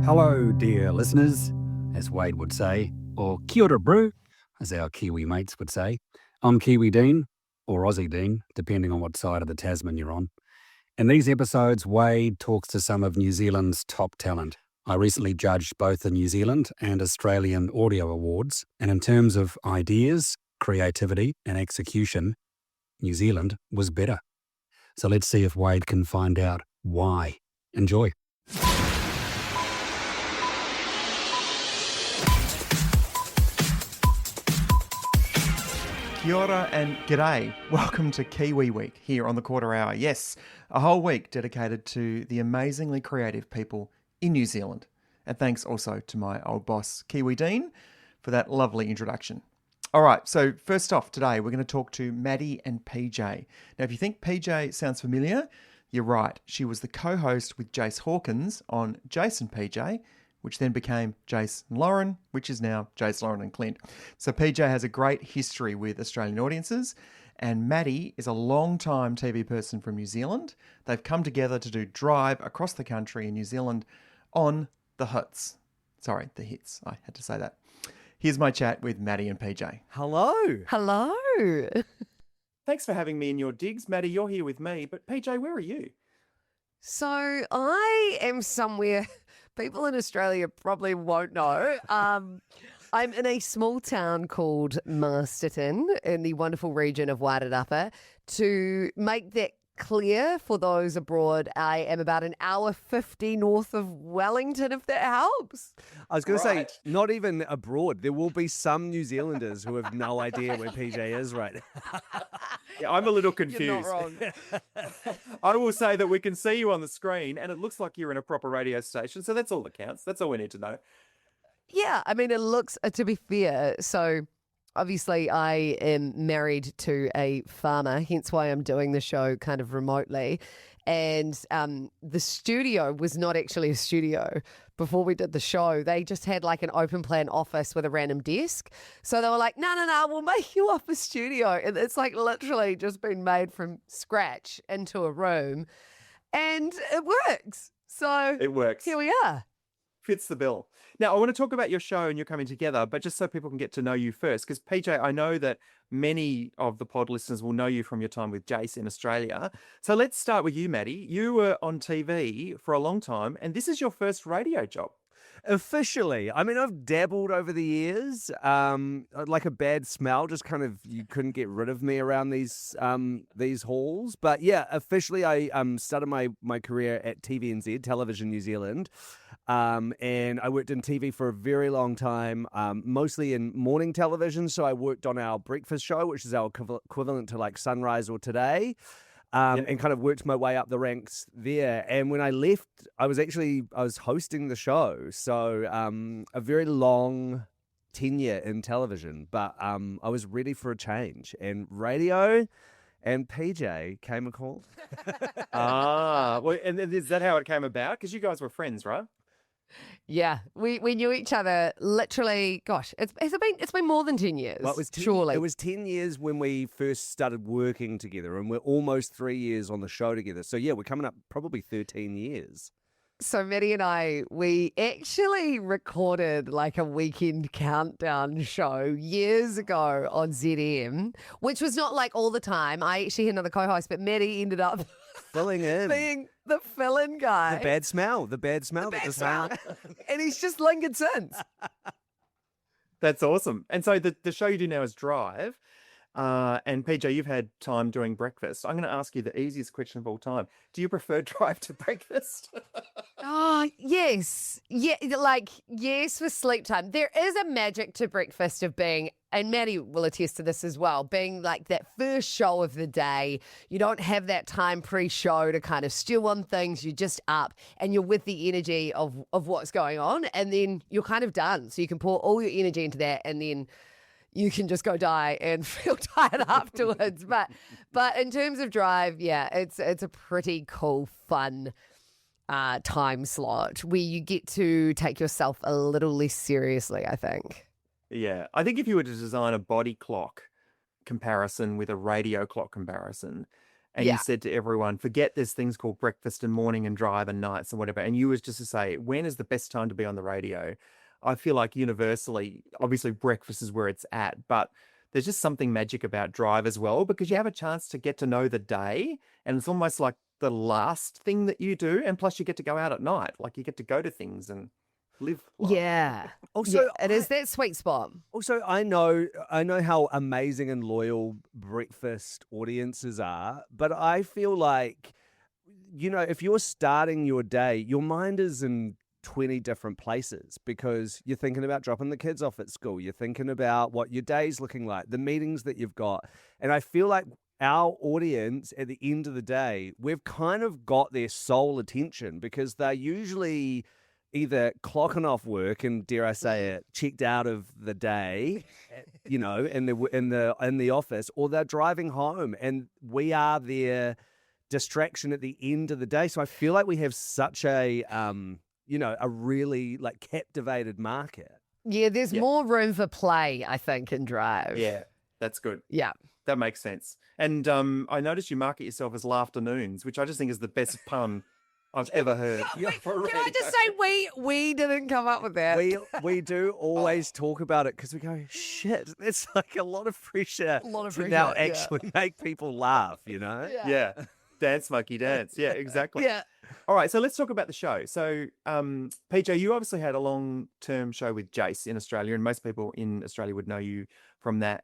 Hello, dear listeners, as Wade would say, or kia ora brew, as our Kiwi mates would say. I'm Kiwi Dean, or Aussie Dean, depending on what side of the Tasman you're on. In these episodes, Wade talks to some of New Zealand's top talent. I recently judged both the New Zealand and Australian Audio Awards, and in terms of ideas, creativity, and execution, New Zealand was better. So let's see if Wade can find out why. Enjoy. Kia ora and g'day. Welcome to Kiwi Week here on the Quarter Hour. Yes, a whole week dedicated to the amazingly creative people in New Zealand. And thanks also to my old boss, Kiwi Dean, for that lovely introduction. All right, so first off today, we're going to talk to Matty and PJ. Now, if you think PJ sounds familiar, you're right. She was the co-host with Jase Hawkins on Jase and PJ, which then became Jase and Lauren, which is now Jase, Lauren and Clint. So PJ has a great history with Australian audiences, and Matty is a long-time TV person from New Zealand. They've come together to do Drive across the country in New Zealand on the hits. Sorry, the hits. I had to say that. Here's my chat with Matty and PJ. Hello. Hello. Thanks for having me in your digs. Matty, you're here with me, but PJ, where are you? So I am somewhere people in Australia probably won't know. I'm in a small town called Masterton in the wonderful region of Wairarapa. To make that clear for those abroad, I am about an hour 50 north of Wellington, if that helps. I was going to say, not even abroad. There will be some New Zealanders who have no idea where PJ is right now. Yeah, I'm a little confused. You're not wrong. I will say that we can see you on the screen and it looks like you're in a proper radio station. So that's all that counts. That's all we need to know. Yeah, I mean, it looks, to be fair, so obviously I am married to a farmer, hence why I'm doing the show kind of remotely. And the studio was not actually a studio before we did the show. They just had like an open plan office with a random desk. So they were like, no, we'll make you up a studio. And it's like literally just been made from scratch into a room. And it works. So It works. here we are. Fits the bill. Now, I want to talk about your show and you're coming together, but just so people can get to know you first, because PJ, I know that many of the pod listeners will know you from your time with Jase in Australia. So let's start with you, Matty. You were on TV for a long time, and this is your first radio job. Officially. I mean, I've dabbled over the years. Like a bad smell, just kind of, you couldn't get rid of me around these halls. But yeah, officially I started my career at TVNZ, Television New Zealand. And I worked in TV for a very long time, mostly in morning television. So I worked on our breakfast show, which is our equivalent to like Sunrise or Today. And kind of worked my way up the ranks there. And when I left, I was hosting the show. So a very long tenure in television, but I was ready for a change. And radio and PJ came a call. Well, and is that how it came about? Because you guys were friends, right? Yeah, we knew each other literally, gosh, it's been more than 10 years, Well, surely. It was 10 years when we first started working together, and we're almost 3 years on the show together. So yeah, we're coming up probably 13 years. So Matty and I, we actually recorded like a weekend countdown show years ago on ZM, which was not like all the time. I actually had another co-host, but Matty ended up Filling in. being the fill-in guy. The bad smell. The bad smell. And he's just lingered since. That's awesome. And so the show you do now is Drive. And PJ, you've had time doing breakfast. I'm going to ask you the easiest question of all time. Do you prefer Drive to breakfast? Oh, yes. Yeah, like, yes, for sleep time. There is a magic to breakfast of being, and Matty will attest to this as well, being like that first show of the day. You don't have that time pre-show to kind of stew on things. You're just up and you're with the energy of what's going on, and then you're kind of done. So you can pour all your energy into that, and then you can just go die and feel tired afterwards. But in terms of Drive, yeah, it's a pretty cool, fun time slot where you get to take yourself a little less seriously, I think. Yeah. I think if you were to design a body clock comparison with a radio clock comparison, and Yeah. you said to everyone, forget there's things called breakfast and morning and drive and nights and whatever. And you was just to say, when is the best time to be on the radio? I feel like universally, obviously breakfast is where it's at, but there's just something magic about drive as well, because you have a chance to get to know the day, and it's almost like the last thing that you do. And plus you get to go out at night, like you get to go to things and live life. Yeah. Also, Yeah, it is that sweet spot. Also, I know how amazing and loyal breakfast audiences are, but I feel like, if you're starting your day, your mind is in 20 different places because you're thinking about dropping the kids off at school. You're thinking about what your day's looking like, the meetings that you've got. And I feel like our audience at the end of the day, we've kind of got their sole attention because they're usually either clocking off work and, dare I say it, checked out of the day, in the office, or they're driving home, and we are their distraction at the end of the day. So I feel like we have such a really like captivated market. Yeah, there's Yeah. more room for play, I think, in drive. Yeah, that's good. Yeah. That makes sense. And I noticed you market yourself as Laughternoons, which I just think is the best pun I've ever heard. Can I just say we didn't come up with that? We do always talk about it because we go, shit, it's like a lot of pressure A lot of to pressure, now yeah. actually make people laugh, Yeah. Dance, monkey, dance. Yeah, exactly. Yeah. All right, so let's talk about the show. So, PJ, you obviously had a long-term show with Jase in Australia, and most people in Australia would know you from that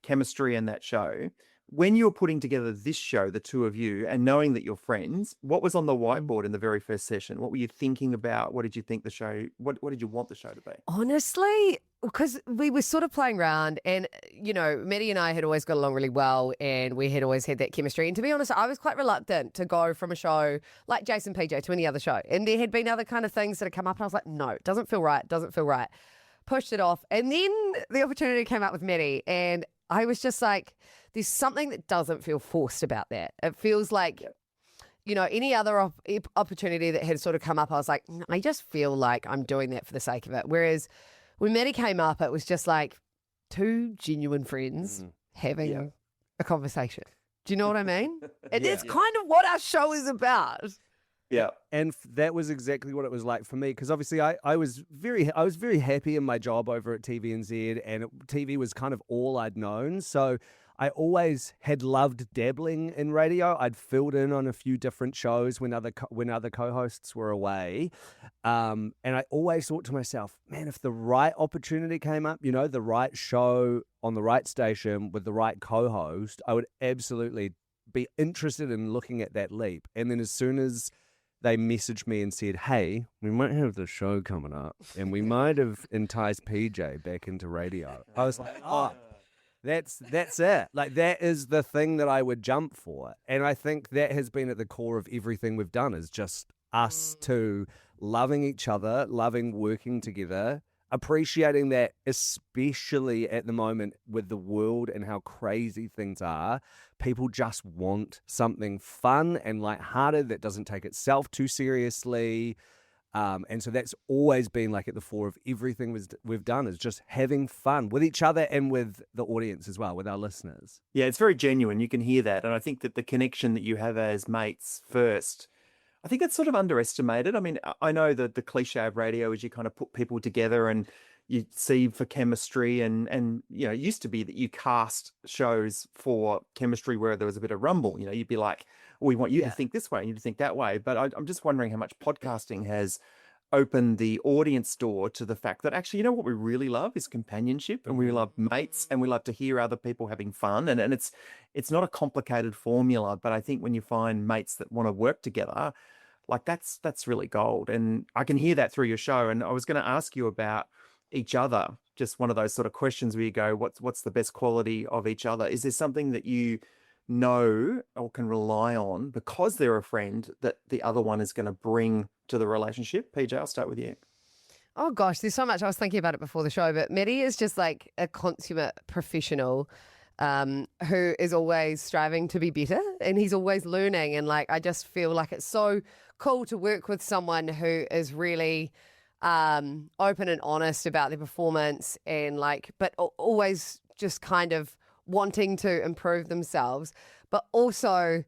chemistry and that show. When you were putting together this show, the two of you, and knowing that you're friends, what was on the whiteboard in the very first session? What were you thinking about? What did you think the show, what did you want the show to be? Honestly, because we were sort of playing around and, Matty and I had always got along really well and we had always had that chemistry. And to be honest, I was quite reluctant to go from a show like Jase and PJ to any other show. And there had been other kind of things that had come up and I was like, no, it doesn't feel right, Pushed it off. And then the opportunity came up with Matty and I was just like, there's something that doesn't feel forced about that. It feels like, any other opportunity that had sort of come up, I was like, I just feel like I'm doing that for the sake of it. Whereas when Matty came up, it was just like two genuine friends having a conversation. Do you know what I mean? And that's kind of what our show is about. Yeah. And that was exactly what it was like for me because obviously I was very happy in my job over at TVNZ and TV was kind of all I'd known. So I always had loved dabbling in radio. I'd filled in on a few different shows when other co-hosts were away. And I always thought to myself, man, if the right opportunity came up, the right show on the right station with the right co-host, I would absolutely be interested in looking at that leap. And then as soon as they messaged me and said, hey, we might have the show coming up and we might have enticed PJ back into radio, I was like, oh, that's it. Like, that is the thing that I would jump for. And I think that has been at the core of everything we've done is just us two loving each other, loving working together, appreciating that, especially at the moment with the world and how crazy things are. People just want something fun and lighthearted that doesn't take itself too seriously. And so that's always been like at the fore of everything we've done is just having fun with each other and with the audience as well, with our listeners. Yeah, it's very genuine. You can hear that. And I think that the connection that you have as mates first, I think that's sort of underestimated. I mean, I know that the cliche of radio is you kind of put people together and you see for chemistry and it used to be that you cast shows for chemistry where there was a bit of rumble. You'd be like, we want you to think this way and you to think that way. But I'm just wondering how much podcasting has opened the audience door to the fact that actually, what we really love is companionship and we love mates and we love to hear other people having fun. And it's not a complicated formula, but I think when you find mates that want to work together, like that's really gold. And I can hear that through your show. And I was going to ask you about each other, just one of those sort of questions where you go, what's the best quality of each other? Is there something that you know or can rely on because they're a friend that the other one is going to bring to the relationship? PJ, I'll start with you. Oh gosh, there's so much. I was thinking about it before the show, but Matty is just like a consummate professional who is always striving to be better and he's always learning. And I just feel like it's so cool to work with someone who is really open and honest about their performance and but always just kind of wanting to improve themselves, but also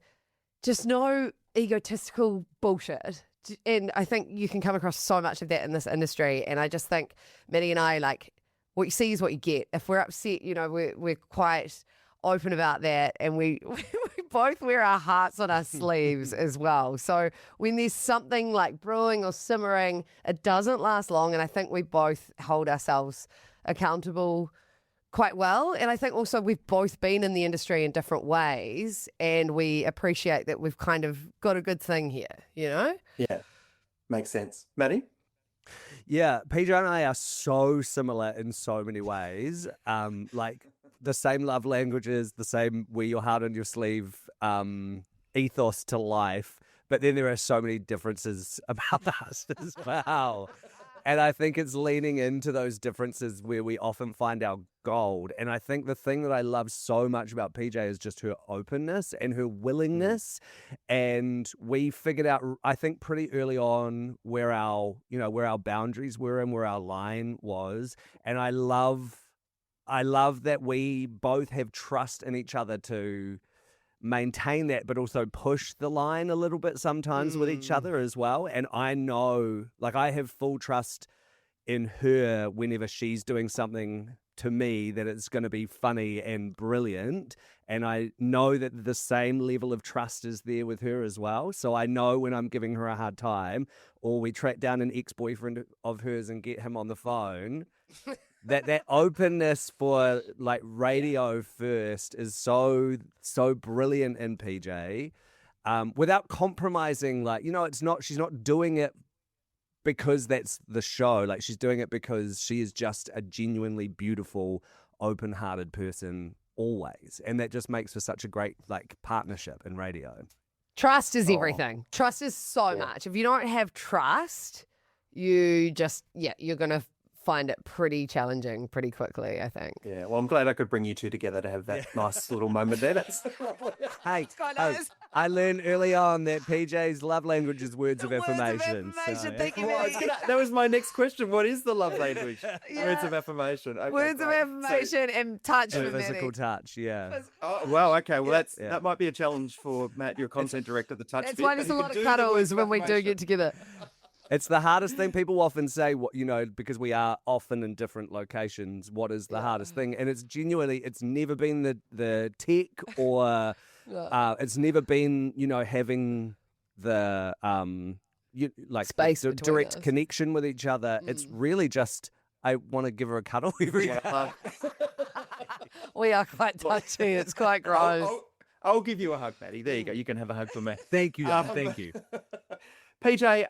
just no egotistical bullshit. And I think you can come across so much of that in this industry. And I just think Matty and I, like, what you see is what you get. If we're upset, we're quite open about that, and we both wear our hearts on our sleeves as well. So when there's something like brewing or simmering, it doesn't last long, and I think we both hold ourselves accountable quite well. And I think also we've both been in the industry in different ways, and we appreciate that we've kind of got a good thing here, Yeah, makes sense. Matty? Yeah, PJ and I are so similar in so many ways. Like the same love languages, the same wear your heart on your sleeve ethos to life. But then there are so many differences about us as well. And I think it's leaning into those differences where we often find our gold. And I think the thing that I love so much about PJ is just her openness and her willingness. And we figured out, I think, pretty early on where our boundaries were and where our line was. And I love that we both have trust in each other to maintain that, but also push the line a little bit sometimes with each other as well. And I know, like, I have full trust in her whenever she's doing something to me that it's going to be funny and brilliant. And I know that the same level of trust is there with her as well. So I know when I'm giving her a hard time, or we track down an ex-boyfriend of hers and get him on the phone, that openness for like radio first is so brilliant in PJ, without compromising. Like, she's not doing it because that's the show. Like, she's doing it because she is just a genuinely beautiful, open-hearted person always, and that just makes for such a great like partnership in radio. Trust is everything. Trust is so much. If you don't have trust, you're gonna find it pretty challenging pretty quickly, I think. Yeah, well, I'm glad I could bring you two together to have that nice little moment there. Hey, I learned early on that PJ's love language is words of affirmation. Thank you, That was my next question. What is the love language? Words of affirmation. Okay, words of affirmation and touch for physical Matty. touch, yeah. Oh, well, okay. Well, that might be a challenge for Matt, your content director, the touch That's bit. why there's a lot of cuddles when we do get together. It's the hardest thing. People often say, because we are often in different locations, what is the hardest thing? And it's genuinely, it's never been the tech or it's never been, having the space the between direct us. connection with each other. It's really just, I want to give her a cuddle every day. We are quite touchy. It's quite gross. I'll give you a hug, Matty. There you go. You can have a hug for me. Thank you. Thank you. PJ,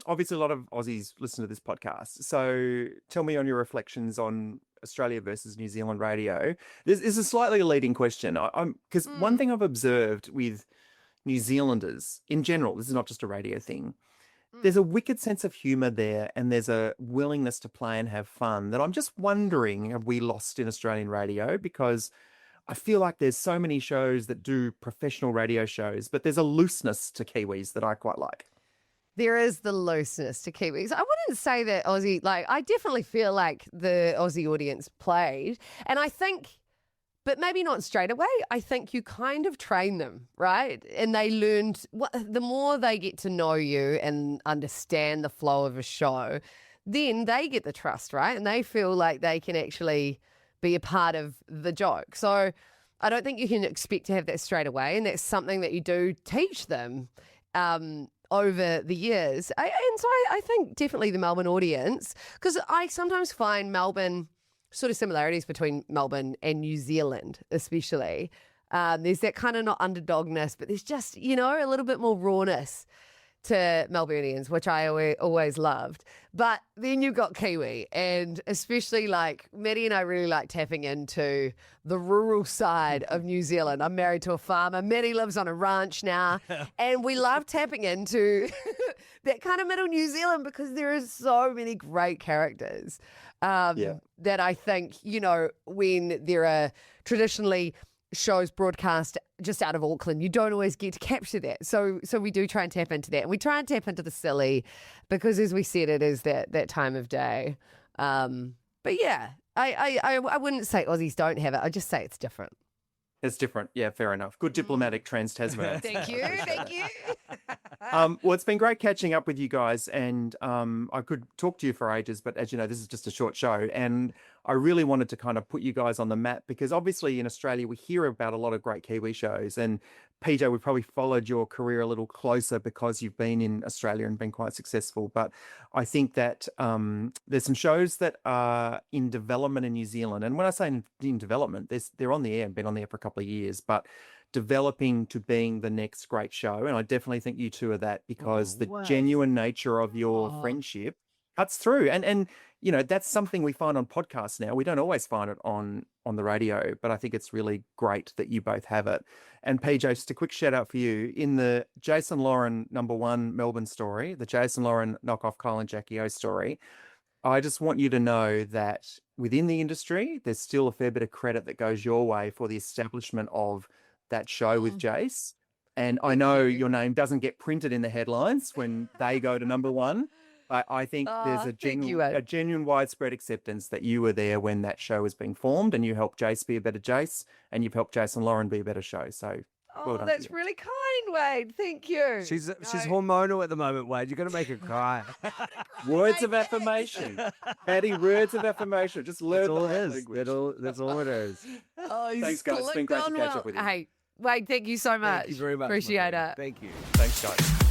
obviously a lot of Aussies listen to this podcast. So tell me on your reflections on Australia versus New Zealand radio. This is a slightly leading question. Because one thing I've observed with New Zealanders in general, this is not just a radio thing, there's a wicked sense of humour there, and there's a willingness to play and have fun that I'm just wondering, have we lost in Australian radio? Because I feel like there's so many shows that do professional radio shows, but there's a looseness to Kiwis that I quite like. There is the looseness to Kiwis. I wouldn't say that Aussie, I definitely feel like the Aussie audience played. And I think, but maybe not straight away, I think you kind of train them, right? And they learned, the more they get to know you and understand the flow of a show, then they get the trust, right? And they feel like they can actually be a part of the joke. So I don't think you can expect to have that straight away. And that's something that you do teach them over the years. I think definitely the Melbourne audience, because I sometimes find Melbourne, sort of similarities between Melbourne and New Zealand especially. There's that kind of not underdogness, but there's just, a little bit more rawness to Melburnians, which I always loved. But then you've got Kiwi, and especially Matty and I really like tapping into the rural side of New Zealand. I'm married to a farmer. Matty lives on a ranch now, and we love tapping into that kind of middle New Zealand because there are so many great characters that I think, when there are traditionally shows broadcast just out of Auckland, you don't always get to capture that. So we do try and tap into that. And we try and tap into the silly because, as we said, it is that time of day. But yeah, I wouldn't say Aussies don't have it. I just say it's different. It's different. Yeah, fair enough. Good diplomatic trans-Tasman. Thank you. Thank you. Well, it's been great catching up with you guys, and I could talk to you for ages, but as you know, this is just a short show, and I really wanted to kind of put you guys on the map because obviously in Australia we hear about a lot of great Kiwi shows, and PJ, we probably followed your career a little closer because you've been in Australia and been quite successful. But I think that there's some shows that are in development in New Zealand. And when I say in development, they're on the air and been on the air for a couple of years, but developing to being the next great show. And I definitely think you two are that because the genuine nature of your friendship cuts through. And you know, that's something we find on podcasts now. We don't always find it on the radio, but I think it's really great that you both have it. And PJ, just a quick shout out for you. In the Jason Lauren #1 Melbourne story, the Jason Lauren knockoff Kyle and Jackie O story, I just want you to know that within the industry, there's still a fair bit of credit that goes your way for the establishment of that show with Jase. And I know your name doesn't get printed in the headlines when they go to #1. But I think there's a genuine widespread acceptance that you were there when that show was being formed, and you helped Jase be a better Jase, and you've helped Jason Lauren be a better show. So, well done. That's really kind, Wade. Thank you. She's hormonal at the moment, Wade. You're going to make her cry. Words of affirmation, Patty. Words of affirmation. Just learn That's all it is. Thanks, guys. It's been great to catch up with you. Hey, Wade, thank you so much. Thank you very much. Appreciate it. Thank you. Thanks, guys.